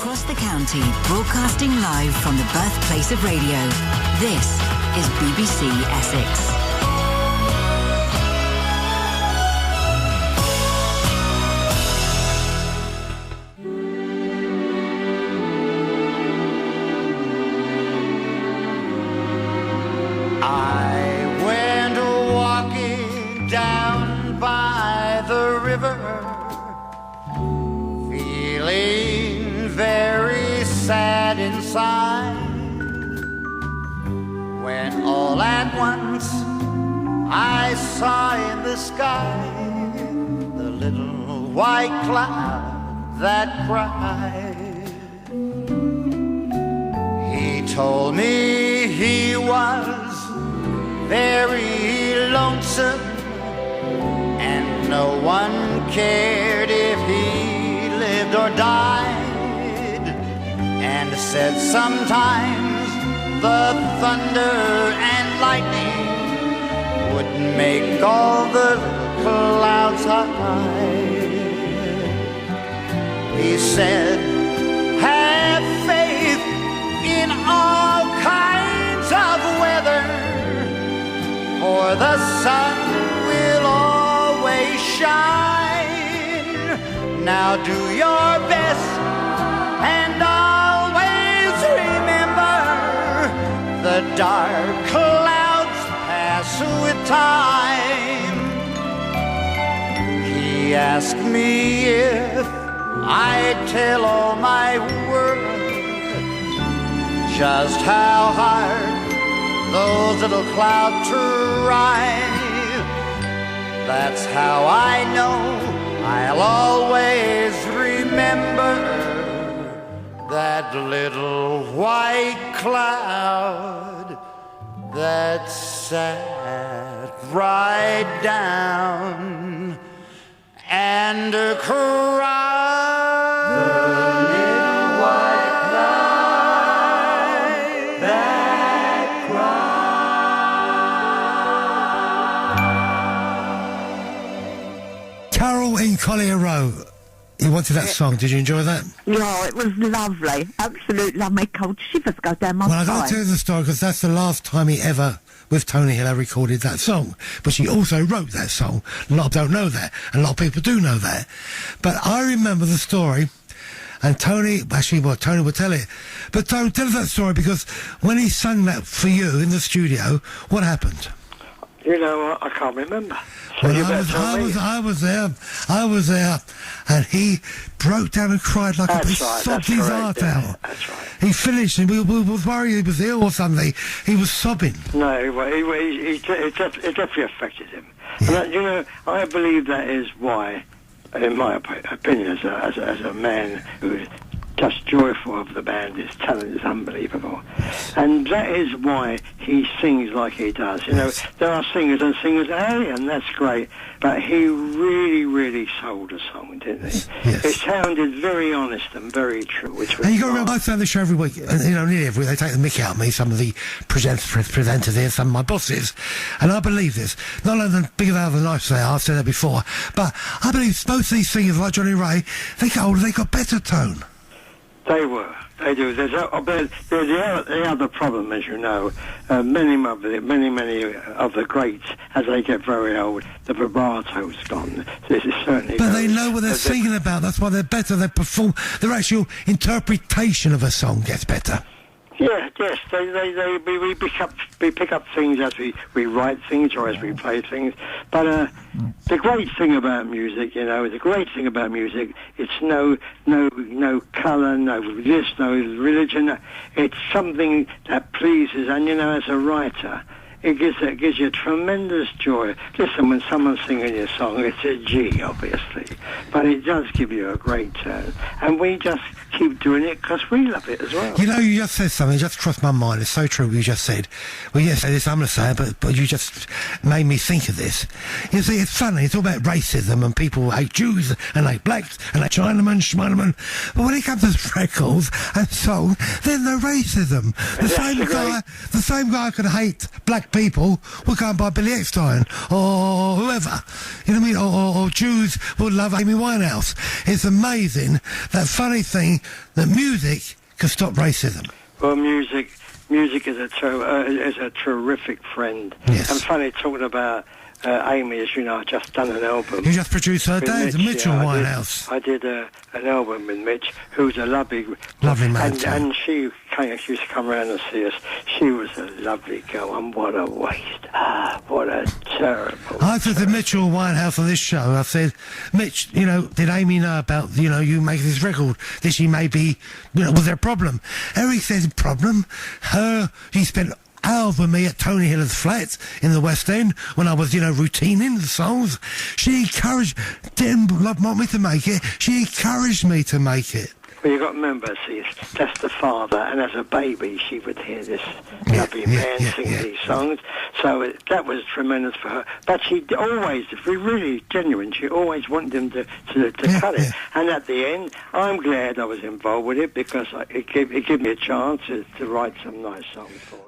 across the county, broadcasting live from the birthplace of radio. This is BBC Essex. I went walking down by the river, feeling very sad inside, when all at once I saw in the sky the little white cloud that cried. He told me he was very lonesome, and no one cared if he lived or died, and said sometimes the thunder and lightning would make all the clouds hide. He said, have faith in all kinds of weather, for the sun will always shine. Now do your best and always remember, the dark clouds pass with time. He asked me if I'd tell all my world just how hard those little clouds try. That's how I know I'll always remember that little white cloud that sat right down and cried. The little white cloud that cried. Carol in Collier Row. You wanted that song. Did you enjoy that? Yeah, it was lovely. Absolute love. My cold shivers go down my spine. Well, I've got to tell you the story because that's the last time he ever, with Tony Hiller, recorded that song. But she also wrote that song. A lot of people don't know that. And a lot of people do know that. But I remember the story, and Tony, actually, well, Tony would tell it. But Tony, tell us that story, because when he sang that for you in the studio, what happened? You know, I can't remember. So well, I was there, and he broke down and cried like he sobbed his heart out. That's right. He finished, and we were worried he was ill or something. He was sobbing. No, it definitely affected him. Yeah. And, you know, I believe that is why, in my opinion, as a man who's just joyful of the band, his talent is unbelievable. And that is why he sings like he does. You know, there are singers and singers, and that's great, but he really, really sold the song, didn't he? Yes. It sounded very honest and very true. Which was and you got to remember, I say on the show every week, and, you know, nearly every week, they take the mickey out of me, some of the presenters here, some of my bosses, and I believe this. Not only the bigger they are, the nicer they are, I've said that before, but I believe most of these singers, like Johnny Ray, they get older, they got better tone. They were. They do. There's the other problem, as you know. Many of the greats, as they get very old, the vibrato's gone. This is certainly. But they know what they're singing about. That's why they're better. They perform. Their actual interpretation of a song gets better. Yeah, yes. We pick up things as we write things or as we play things. But the great thing about music, you know, it's no colour, no this, no religion. It's something that pleases, and you know, as a writer, it gives you tremendous joy. Listen, when someone's singing your song, it's a G, obviously, but it does give you a great turn, and we just keep doing it because we love it as well. You know, you just said something, it just crossed my mind. It's so true what you just said. Well, you say this, I'm going to say it, but you just made me think of this. You see, it's funny, it's all about racism, and people hate Jews, and hate blacks, and hate Chinamen, but when it comes to records and song, there's no racism. The same guy could hate black people would go and buy Billy Eckstein or whoever. You know what I mean? Or Jews would love Amy Winehouse. It's amazing, that funny thing, that music can stop racism. Well, music is a terrific friend. Yes. And funny, talking about Amy, as you know, I've just done an album. You just produced her day, the Mitchell Winehouse. I did an album with Mitch, who's a lovely man. And she used to come around and see us. She was a lovely girl, and what a waste. What a terrible... I said to Mitchell Winehouse on this show, I said, Mitch, you know, did Amy know about, you know, you making this record? Did she maybe, you know, was there a problem? Eric says, problem? He spent hours with me at Tony Hiller's flat in the West End when I was, you know, routining the songs. She encouraged, didn't want me to make it, she encouraged me to make it. Well, you've got to remember, see, that's the father, and as a baby, she would hear this lovely man sing these songs. So that was tremendous for her. But she always, if we're really genuine, she always wanted them to cut it. And at the end, I'm glad I was involved with it, because it gave me a chance to write some nice songs for it.